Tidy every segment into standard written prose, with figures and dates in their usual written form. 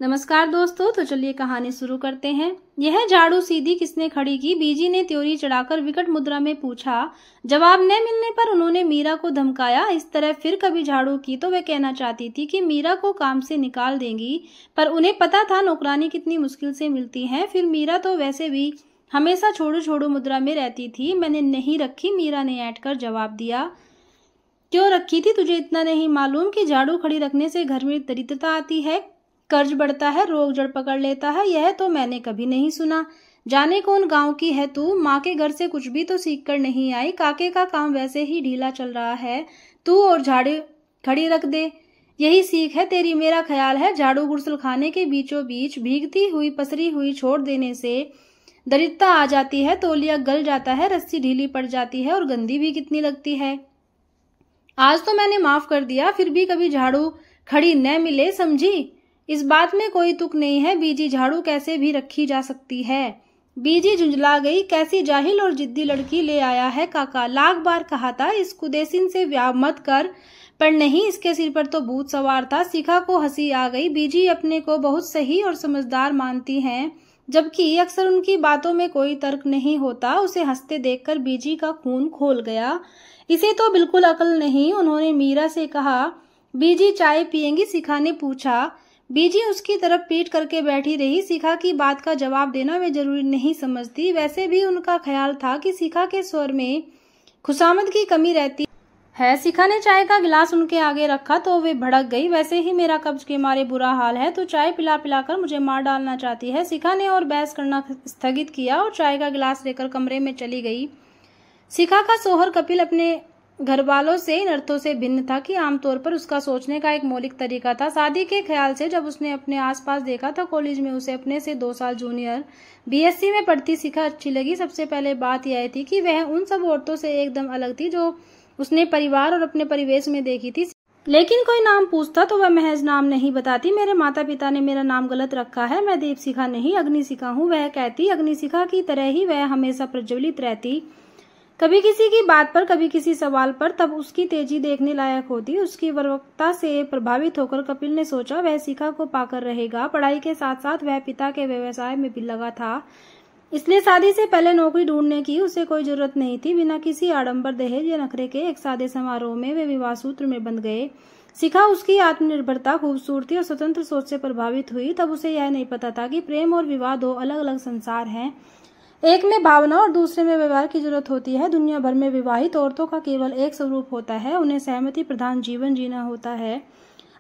नमस्कार दोस्तों, तो चलिए कहानी शुरू करते हैं। यह झाड़ू सीधी किसने खड़ी की? बीजी ने त्योरी चढ़ाकर विकट मुद्रा में पूछा। जवाब न मिलने पर उन्होंने मीरा को धमकाया। इस तरह फिर कभी झाड़ू की तो वे कहना चाहती थी कि मीरा को काम से निकाल देंगी, पर उन्हें पता था नौकरानी कितनी मुश्किल से मिलती है। फिर मीरा तो वैसे भी हमेशा छोड़ू छोड़ू मुद्रा में रहती थी। मैंने नहीं रखी, मीरा ने ऐंठ कर जवाब दिया। क्यों रखी थी? तुझे इतना नहीं मालूम कि झाड़ू खड़ी रखने से घर में दरिद्रता आती है, कर्ज बढ़ता है, रोग जड़ पकड़ लेता है? यह तो मैंने कभी नहीं सुना। जाने कौन गांव की है तू? माँ के घर से कुछ भी तो सीख कर नहीं आई। काके का काम वैसे ही ढीला चल रहा है, तू और झाड़ू खड़ी रख दे, यही सीख है तेरी। मेरा ख्याल है झाड़ू गुड़सल खाने के बीचों बीच भीगती हुई पसरी हुई छोड़ देने से दरिद्रता आ जाती है, तौलिया गल जाता है, रस्सी ढीली पड़ जाती है और गंदी भी कितनी लगती है। आज तो मैंने माफ कर दिया, फिर भी कभी झाड़ू खड़ी न मिले, समझी? इस बात में कोई तुक नहीं है। बीजी, झाड़ू कैसे भी रखी जा सकती है। बीजी झुंझला गई। कैसी जाहिल और जिद्दी लड़की ले आया है काका। लाख बार कहा था इस कुदेसिन से व्याह मत कर, पर नहीं, इसके सिर पर तो भूत सवार था। शिखा को हंसी आ गई। बीजी अपने को बहुत सही और समझदार मानती हैं, जबकि अक्सर उनकी बातों में कोई तर्क नहीं होता। उसे हंसते देखकर बीजी का खून खोल गया। इसे तो बिल्कुल अकल नहीं। उन्होंने मीरा से कहा, बीजी चाय पियेंगी? शिखा ने पूछा। बीजी उसकी तरफ पीठ करके बैठी रही। शिखा की बात का जवाब देना वे जरूरी नहीं समझती। वैसे भी उनका ख्याल था कि शिखा के स्वर में खुशामद की कमी रहती है। शिखा ने चाय का गिलास उनके आगे रखा तो वे भड़क गई। वैसे ही मेरा कब्ज के मारे बुरा हाल है, तो चाय पिला पिलाकर मुझे मार डालना चाहती है। शिखा ने और बहस करना स्थगित किया और चाय का गिलास लेकर कमरे में चली गई। शिखा का सोहर कपिल अपने घर वालों से इन अर्थों से भिन्न था कि आमतौर पर उसका सोचने का एक मौलिक तरीका था। शादी के ख्याल से जब उसने अपने आसपास देखा तो कॉलेज में उसे अपने से 2 साल जूनियर बीएससी में पढ़ती शिखा अच्छी लगी। सबसे पहले बात यह थी कि वह उन सब औरतों से एकदम अलग थी जो उसने परिवार और अपने परिवेश में देखी थी। लेकिन कोई नाम पूछता तो वह महज नाम नहीं बताती। मेरे माता पिता ने मेरा नाम गलत रखा है, मैं देव शिखा नहीं अग्नि शिखा हूँ, वह कहती। अग्नि शिखा की तरह ही वह हमेशा प्रज्वलित रहती, कभी किसी की बात पर, कभी किसी सवाल पर। तब उसकी तेजी देखने लायक होती। उसकी वर्वकता से प्रभावित होकर कपिल ने सोचा वह शिखा को पाकर रहेगा। पढ़ाई के साथ साथ वह पिता के व्यवसाय में भी लगा था, इसलिए शादी से पहले नौकरी ढूंढने की उसे कोई जरूरत नहीं थी। बिना किसी आडंबर, दहेज या नखरे के एक सादे समारोह में वे विवाह सूत्र में बंध गए। शिखा उसकी आत्मनिर्भरता, खूबसूरती और स्वतंत्र सोच से प्रभावित हुई। तब उसे यह नहीं पता था कि प्रेम और विवाह 2 अलग अलग संसार हैं। एक में भावना और दूसरे में व्यवहार की जरूरत होती है। दुनिया भर में विवाहित औरतों का केवल एक स्वरूप होता है, उन्हें सहमति प्रधान जीवन जीना होता है।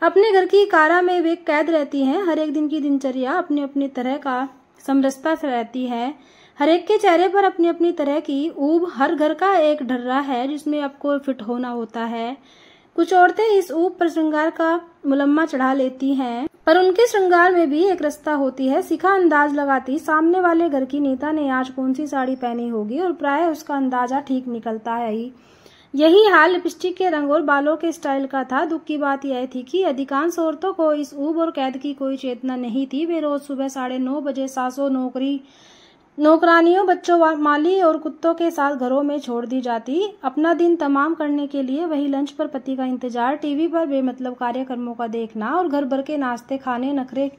अपने घर की कारा में वे कैद रहती हैं। हर एक दिन की दिनचर्या अपने अपने तरह का समरसता से रहती है। हर एक के चेहरे पर अपनी अपनी तरह की ऊब। हर घर का एक ढर्रा है जिसमें आपको फिट होना होता है। कुछ औरतें इस ऊब पर श्रृंगार का मुलम्मा चढ़ा लेती हैं, पर उनके श्रृंगार में भी एक रास्ता होती है। शिखा अंदाज लगाती, सामने वाले घर की नेता ने आज कौन सी साड़ी पहनी होगी, और प्राय उसका अंदाजा ठीक निकलता है ही। यही हाल लिपस्टिक के रंग और बालों के स्टाइल का था। दुख की बात यह थी कि अधिकांश औरतों को इस ऊब और कैद की कोई चेतना नहीं थी। वे रोज सुबह 9:30 बजे सासों, नौकरानियों, बच्चों, माली और कुत्तों के साथ घरों में छोड़ दी जाती। अपना दिन तमाम करने के लिए वही लंच पर पति का इंतजार, टीवी पर बेमतलब कार्यक्रमों का देखना और घर भर के नाश्ते खाने, नखरे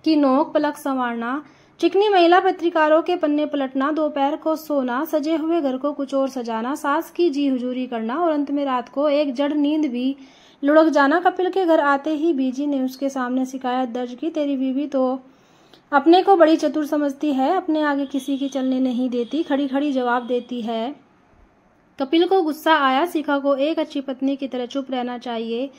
की नोक पलक संवारना, चिकनी महिला पत्रकारों के पन्ने पलटना, दोपहर को सोना, सजे हुए घर को कुछ और सजाना, सास की जी हुजूरी करना और अंत में रात को एक जड़ नींद भी लुढ़क जाना। कपिल के घर आते ही बीजी ने उसके सामने शिकायत दर्ज की, तेरी बीवी तो अपने को बड़ी चतुर समझती है, अपने आगे किसी की चलने नहीं देती, खड़ी खड़ी जवाब देती है। कपिल को गुस्सा आया। शिखा को एक अच्छी पत्नी की तरह चुप रहना चाहिए,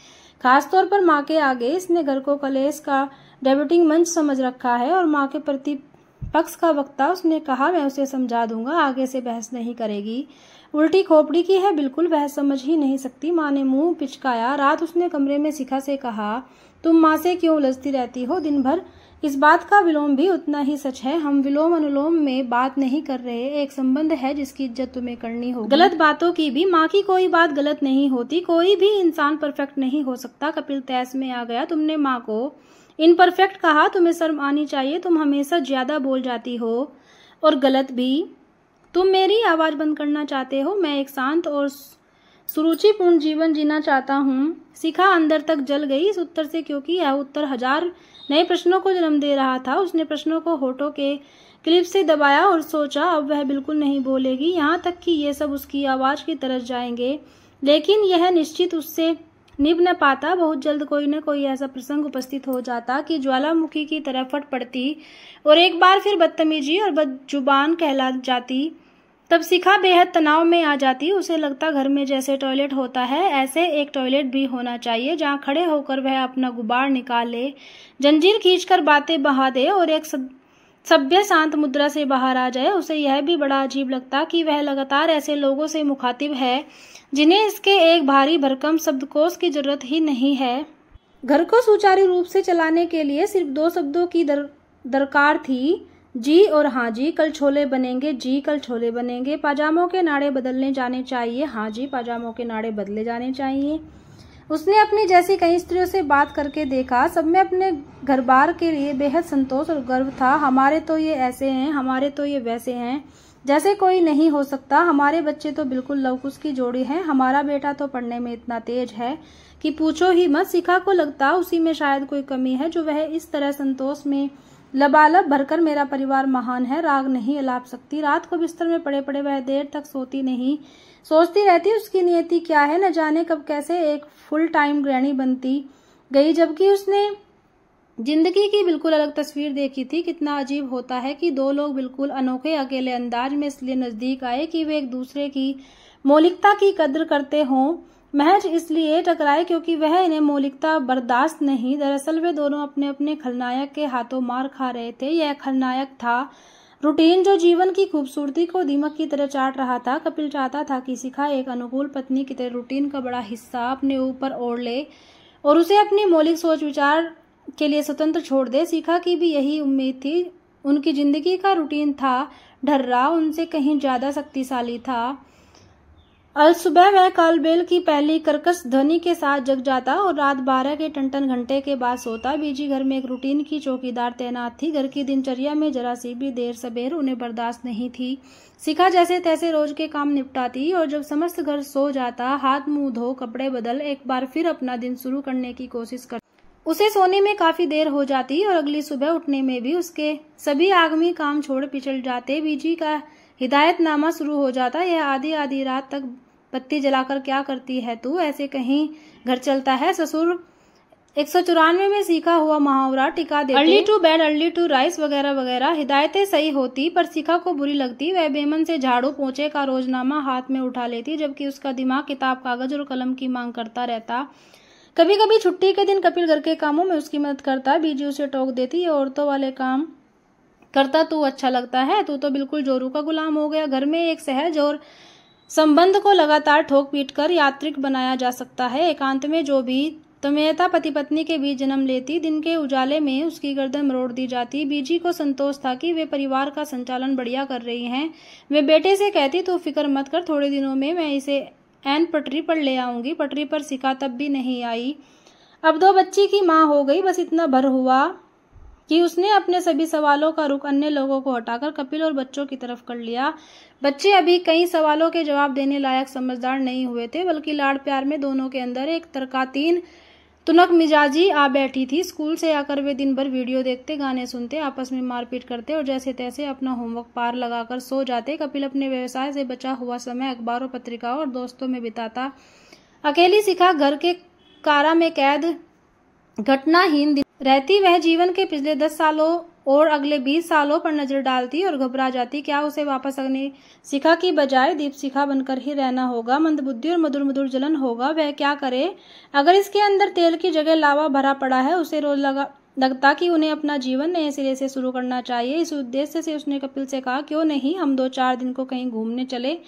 खासतौर पर माँ के आगे। इसने घर को कलेश का डेब्यूटिंग मंच समझ रखा है और माँ के प्रतिपक्ष का वक्ता। उसने कहा, मैं उसे समझा दूंगा, आगे से बहस नहीं करेगी। उल्टी खोपड़ी की है, बिल्कुल बहस समझ ही नहीं सकती। माँ ने मुंह पिचकाया। रात उसने कमरे में शिखा से कहा, तुम माँ से क्यों उलझती रहती हो दिन भर? इस बात का विलोम भी उतना ही सच है। हम विलोम अनुलोम में बात नहीं कर रहे, एक संबंध है जिसकी इज्जत तुम्हें करनी होगी। गलत बातों की भी। माँ की कोई बात गलत नहीं होती, कोई भी इंसान परफेक्ट नहीं हो सकता। कपिल तैस में आ गया। तुमने माँ को इनपरफेक्ट कहा, तुम्हें शर्म आनी चाहिए। तुम हमेशा ज्यादा बोल जाती हो और गलत भी। तुम मेरी आवाज बंद करना चाहते हो। मैं एक शांत और सुरुचिपूर्ण जीवन जीना चाहता हूँ। शिखा अंदर तक जल गई इस उत्तर से, क्योंकि यह उत्तर हजार नए प्रश्नों को जन्म दे रहा था। उसने प्रश्नों को होठों के क्लिप से दबाया और सोचा अब वह बिल्कुल नहीं बोलेगी, यहाँ तक कि ये सब उसकी आवाज की तरफ जाएंगे। लेकिन यह निश्चित उससे निभ न पाता। बहुत जल्द कोई न कोई ऐसा प्रसंग उपस्थित हो जाता कि ज्वालामुखी की तरह फट पड़ती और एक बार फिर बदतमीजी और बदजुबान कहला जाती। तब शिखा बेहद तनाव में आ जाती। उसे लगता घर में जैसे टॉयलेट होता है ऐसे एक टॉयलेट भी होना चाहिए, जहाँ खड़े होकर वह अपना गुबार निकाले, जंजीर खींचकर बातें बहा दे और एक सभ्य शांत मुद्रा से बाहर आ जाए। उसे यह भी बड़ा अजीब लगता कि वह लगातार ऐसे लोगों से मुखातिब है जिन्हें इसके एक भारी भरकम शब्दकोश की जरूरत ही नहीं है। घर को सुचारू रूप से चलाने के लिए सिर्फ 2 शब्दों की दरकार थी, जी और हाँ जी। कल छोले बनेंगे, जी कल छोले बनेंगे। पाजामों के नाड़े बदलने जाने चाहिए, हाँ जी पाजामों के नाड़े बदले जाने चाहिए। उसने अपनी जैसी कई स्त्रियों से बात करके देखा, सब में अपने घर बार के लिए बेहद संतोष और गर्व था। हमारे तो ये ऐसे हैं, हमारे तो ये वैसे हैं, जैसे कोई नहीं हो सकता। हमारे बच्चे तो बिल्कुल लवकुश की जोड़ी हैं। हमारा बेटा तो पढ़ने में इतना तेज है कि पूछो ही मत। शिखा को लगता उसी में शायद कोई कमी है जो वह इस तरह संतोष में लबालब भरकर मेरा परिवार महान है राग नहीं अलाप सकती। रात को बिस्तर में पड़े पड़े वह देर तक सोती नहीं, सोचती रहती उसकी नियति क्या है। न जाने कब कैसे एक फुल टाइम गृहिणी बनती गई, जबकि उसने जिंदगी की बिल्कुल अलग तस्वीर देखी थी। कितना अजीब होता है कि 2 लोग बिल्कुल अनोखे अकेले अंदाज में इसलिए नजदीक आए कि वे एक दूसरे की मौलिकता की कद्र करते हों, महज इसलिए टकराए क्योंकि वह इन्हें मौलिकता बर्दाश्त नहीं। दरअसल वे दोनों अपने अपने खलनायक के हाथों मार खा रहे थे। यह खलनायक था रूटीन, जो जीवन की खूबसूरती को दीमक की तरह चाट रहा था। कपिल चाहता था कि शिखा एक अनुकूल पत्नी की तरह रूटीन का बड़ा हिस्सा अपने ऊपर ओढ़ ले और उसे अपनी मौलिक सोच विचार के लिए स्वतंत्र छोड़ दे। शिखा की भी यही उम्मीद थी। उनकी जिंदगी का रूटीन था ढर्रा, उनसे कहीं ज्यादा शक्तिशाली था। अल सुबह वह कालबेल की पहली कर्कश ध्वनि के साथ जग जाता और रात 12 के टन घंटे के बाद सोता। बीजी घर में एक रूटीन की चौकीदार तैनात थी। घर की दिनचर्या में जरा सी भी देर सबेर उन्हें बर्दाश्त नहीं थी। शिखा जैसे तैसे रोज के काम निपटाती और जब समस्त घर सो जाता, हाथ मुंह धो कपड़े बदल एक बार फिर अपना दिन शुरू करने की कोशिश करती। उसे सोने में काफी देर हो जाती और अगली सुबह उठने में भी उसके सभी आगामी काम छोड़ पिछड़ जाते। बीजी का हिदायतनामा शुरू हो जाता। यह आधी आधी रात तक बत्ती जलाकर क्या करती है तू, ऐसे कहीं घर चलता है। ससुर 194 में सीखा हुआ मुहावरा टिका देते, early to bed early to rise वगैरह वगैरह। हिदायतें सही होती पर शिखा को बुरी लगती। वह बेमन से झाड़ू पोंछे का रोजनामा हाथ में उठा लेती, जबकि उसका दिमाग किताब कागज और कलम की मांग करता रहता। कभी कभी छुट्टी के दिन कपिल घर के कामों में उसकी मदद करता। बीजी उसे टोक देती, ये औरतों वाले काम करता तू अच्छा लगता है, तू तो बिल्कुल जोरू का गुलाम हो गया। घर में एक सहज और संबंध को लगातार ठोक पीट कर यात्रिक बनाया जा सकता है। एकांत में जो भी तन्मयता पति पत्नी के बीच जन्म लेती, दिन के उजाले में उसकी गर्दन मरोड़ दी जाती। बीजी को संतोष था कि वे परिवार का संचालन बढ़िया कर रही हैं। वे बेटे से कहती, तू फिक्र मत कर, थोड़े दिनों में मैं इसे एन पटरी पर ले आऊंगी। पटरी पर शिखा तब भी नहीं आई। अब 2 बच्ची की माँ हो गई। बस इतना भर हुआ कि उसने अपने सभी सवालों का रुख अन्य लोगों को हटाकर कपिल और बच्चों की तरफ कर लिया। बच्चे अभी कई सवालों के जवाब देने लायक समझदार नहीं हुए थे, बल्कि लाड़ प्यार में दोनों के अंदर एक तरकातीन तुनक मिजाजी आ बैठी थी। स्कूल से आकर वे दिन भर वीडियो देखते, गाने सुनते, आपस में मारपीट करते और जैसे तैसे अपना होमवर्क पार लगाकर सो जाते। कपिल अपने व्यवसाय से बचा हुआ समय अखबारों, पत्रिकाओं और दोस्तों में बिताता। अकेली शिखा घर के कारा में कैद घटनाहीन रहती। वह जीवन के पिछले 10 सालों और अगले 20 सालों पर नजर डालती और घबरा जाती। क्या उसे वापस अग्नि शिखा की बजाय दीप शिखा बनकर ही रहना होगा? मंदबुद्धि और मधुर मधुर जलन होगा। वह क्या करे अगर इसके अंदर तेल की जगह लावा भरा पड़ा है? उसे रोज लगता कि उन्हें अपना जीवन नए सिरे से शुरू करना चाहिए। इस उद्देश्य से उसने कपिल से कहा, क्यों नहीं हम 2-4 दिन को कहीं घूमने चले?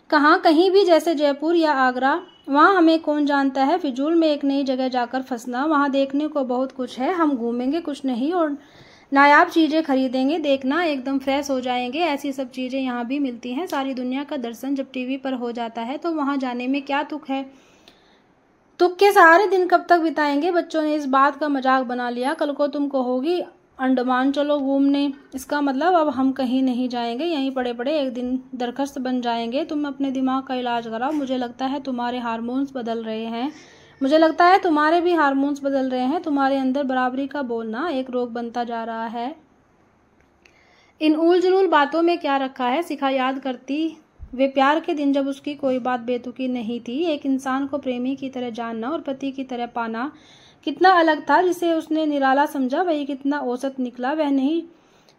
कहाँ? कहीं भी, जैसे जयपुर या आगरा। वहाँ हमें कौन जानता है, फिजूल में एक नई जगह जाकर फंसना। वहाँ देखने को बहुत कुछ है। हम घूमेंगे कुछ नहीं और नायाब चीजें खरीदेंगे, देखना एकदम फ्रेश हो जाएंगे। ऐसी सब चीजें यहाँ भी मिलती हैं। सारी दुनिया का दर्शन जब टीवी पर हो जाता है तो वहाँ जाने में क्या तुक है? तुक के सहारे दिन कब तक बिताएंगे? बच्चों ने इस बात का मजाक बना लिया। कल को तुम कहोगी अंडमान चलो घूमने। इसका मतलब अब हम कहीं नहीं जाएंगे, यहीं पड़े पड़े एक दिन दरख्स्त बन जाएंगे। तुम अपने दिमाग का इलाज कराओ, मुझे लगता है तुम्हारे हार्मोन्स बदल रहे हैं। मुझे लगता है तुम्हारे भी हार्मोन्स बदल रहे हैं। तुम्हारे अंदर बराबरी का बोलना एक रोग बनता जा रहा है। इन उल जुलूल बातों में क्या रखा है? शिखा याद करती वे प्यार के दिन जब उसकी कोई बात बेतुकी नहीं थी। एक इंसान को प्रेमी की तरह जानना और पति की तरह पाना कितना अलग था। जिसे उसने निराला समझा वही कितना औसत निकला। वह नहीं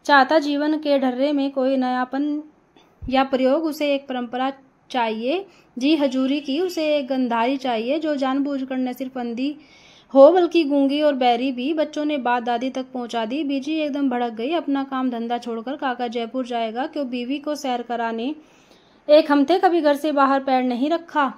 चाहता जीवन के ढर्रे में कोई नयापन या प्रयोग, उसे एक परंपरा चाहिए जी हजूरी की। उसे एक गंधारी चाहिए जो जानबूझकर न सिर्फ अंधी हो बल्कि गूंगी और बैरी भी। बच्चों ने बात दादी तक पहुंचा दी। बीजी एकदम भड़क गई। अपना काम धंधा छोड़कर काका जयपुर जाएगा, क्यों बीवी को सैर कराने? एक हफ्ते कभी घर से बाहर पैर नहीं रखा।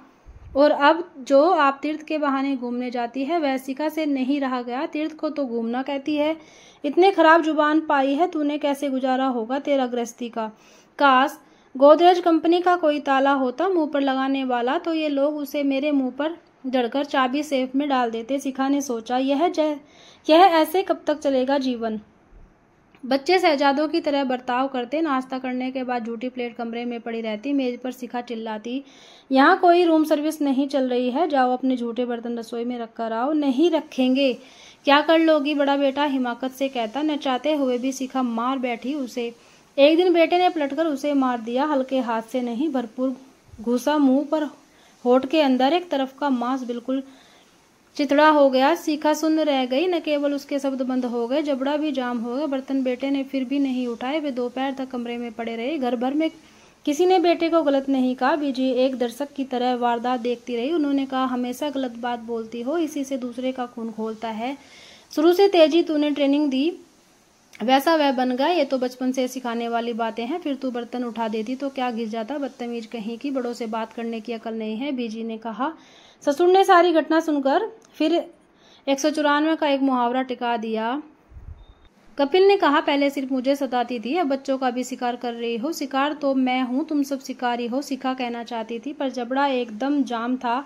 और अब जो आप तीर्थ के बहाने घूमने जाती है वह शिखा से नहीं रहा गया। तीर्थ को तो घूमना कहती है। इतने खराब जुबान पाई है तूने, कैसे गुजारा होगा तेरा गृहस्थी का? काश गोदरेज कंपनी का कोई ताला होता मुंह पर लगाने वाला, तो ये लोग उसे मेरे मुंह पर जड़कर चाबी सेफ में डाल देते। शिखा ने सोचा, यह ऐसे कब तक चलेगा जीवन? बच्चे शहजादों की तरह बर्ताव करते। नाश्ता करने के बाद झूठी प्लेट कमरे में पड़ी रहती। मेज पर शिखा चिल्लाती, यहाँ कोई रूम सर्विस नहीं चल रही है, जाओ अपने झूठे बर्तन रसोई में रख कर आओ। नहीं रखेंगे। क्या कर लोगी बड़ा बेटा? हिमाकत से कहता। न चाहते हुए भी शिखा मार बैठी उसे। एक दिन बेटे ने पलटकर उसे मार दिया, हल्के हाथ से नहीं, भरपूर घुसा मुंह पर, होठ के अंदर। एक तरफ का मांस बिल्कुल चितड़ा हो गया। शिखा सुन्न रह गई। न केवल उसके शब्द बंद हो गए, जबड़ा भी जाम हो गया। बर्तन बेटे ने फिर भी नहीं उठाए। वे दोपहर तक कमरे में पड़े रहे। घर भर में किसी ने बेटे को गलत नहीं कहा। बीजी एक दर्शक की तरह वारदात देखती रही। उन्होंने कहा, हमेशा गलत बात बोलती हो, इसी से दूसरे का खून खोलता है। शुरू से तेजी तूने ट्रेनिंग दी, वैसा वह बन गया। ये तो बचपन से सिखाने वाली बातें हैं। फिर तू बर्तन उठा देती तो क्या घिस जाता? बदतमीज कहीं की, बड़ों से बात करने की अकल नहीं है, बीजी ने कहा। ससुर ने सारी घटना सुनकर फिर 194 का एक मुहावरा टिका दिया। कपिल ने कहा, पहले सिर्फ मुझे सताती थी, अब बच्चों का भी शिकार कर रही हो। शिकार तो मैं हूँ, तुम सब शिकारी हो, शिखा कहना चाहती थी, पर जबड़ा एकदम जाम था।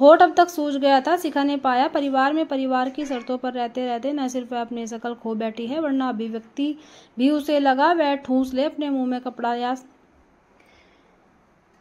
होठ अब तक सूज गया था। शिखा ने पाया, परिवार में परिवार की शर्तों पर रहते रहते न सिर्फ वह अपनी शकल खो बैठी है, वरना अभिव्यक्ति भी उसे लगा वह ठूंस ले अपने मुंह में कपड़ा या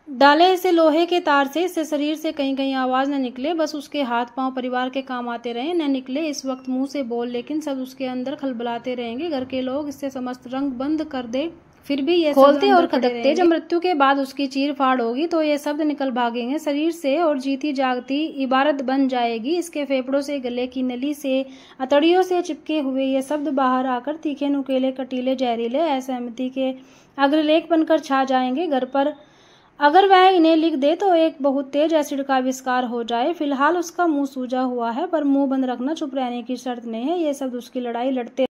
डाले इसे लोहे के तार से, इससे शरीर से कहीं कहीं आवाज न निकले। बस उसके हाथ पांव परिवार के काम आते रहे, न निकले इस वक्त मुंह से बोल, लेकिन सब उसके अंदर खलबलाते रहेंगे। घर के लोग इससे समस्त रंग बंद कर दे, फिर भी ये खोलते और खदकते। जब मृत्यु के बाद उसकी चीर फाड़ होगी तो ये शब्द निकल भागेंगे शरीर से और जीती जागती इबारत बन जाएगी। इसके फेफड़ों से, गले की नली से, अतड़ियों से चिपके हुए ये शब्द बाहर आकर तीखे नुकेले कटीले जहरीले असहमति के अग्रलेख बनकर छा जाएंगे घर पर। अगर वह इन्हें लिख दे तो एक बहुत तेज एसिड का आविष्कार हो जाए। फिलहाल उसका मुंह सूजा हुआ है, पर मुंह बंद रखना चुप रहने की शर्त नहीं है। ये शब्द उसकी लड़ाई लड़ते